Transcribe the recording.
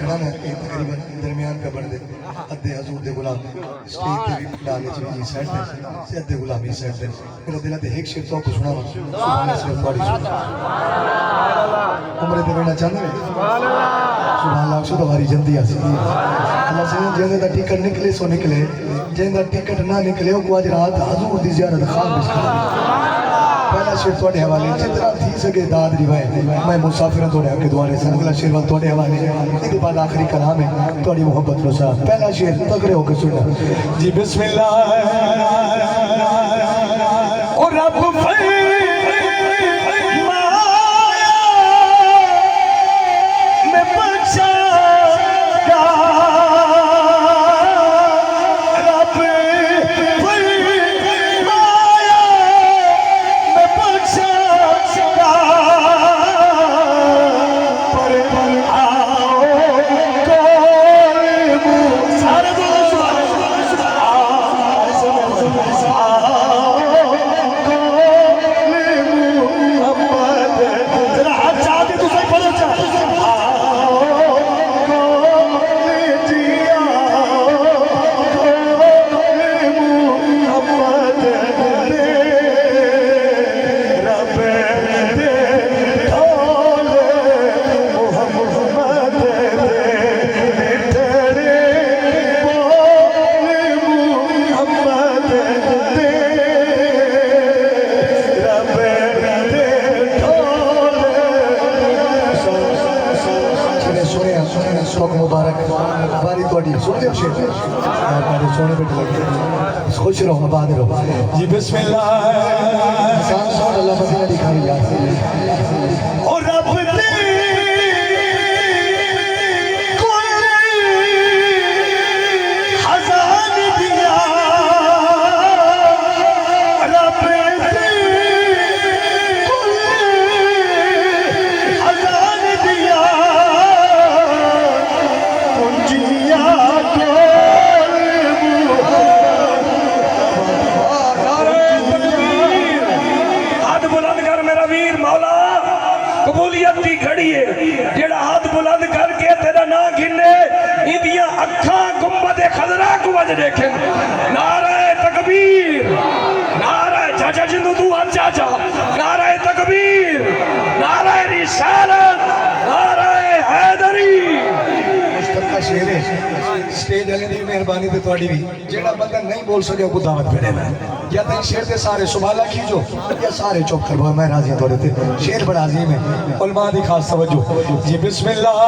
खड़ा ना ये तकरीबन दरमियान का बन दे अद्धे हजूर दे गुलाम स्टेज पे भी डाले जी साइड से अद्धे गुलामी साइड से मेरा दिल ते एक शेर तो सुना सुभान अल्लाह थोड़ी उम्र ते बेना चाहते सुभान अल्लाह सो तुम्हारी जल्दी आसी अल्लाह से जेंदे दा टिकट निकले सो निकले जेंदा टिकट ना निकले वो आज रात हजूर दी ज़ियारत खाब पहला शेर थोड़े हवाले जितना थी सके दाद रिवाए मैं मुसाफिर थोड़े आपके द्वारे से अगला शेर वाल थोड़े हवाले इसके बाद आखिरी कलाम है थोड़ी मोहब्बत रो साहब पहला शेर तगड़े होकर सुनना जी बिस्मिल्लाह और रब खुश रहो आबाद रहो जी बिस्मिल्लाह अल्लाह मदीना दिखाई यार और रब ने कोई हज़ान दिया रब ने कोई हज़ान दिया कुंजिया कबूलियत की घड़ी है जेड़ा हाथ बुलंद करके तेरा ना गिने इंदियां अखा गुंबद खजरा को वज देखे नारे तकबीर नारे चाचा जिंदू तू हाथ चाचा नारे तकबीर नारे रिसालत नारे हैदरी मुस्तफा शेर है स्टेज वाले दी मेहरबानी ते तोड़ी भी जेड़ा बंदा नहीं बोल सके को दावत भेड़े ना या तो शेर के सारे सुभाला खींचो या सारे चुप कर मैं राजी हूं थोड़े थे शेर बड़ा अजीम है उलमा दी खास तवज्जो जी बिस्मिल्लाह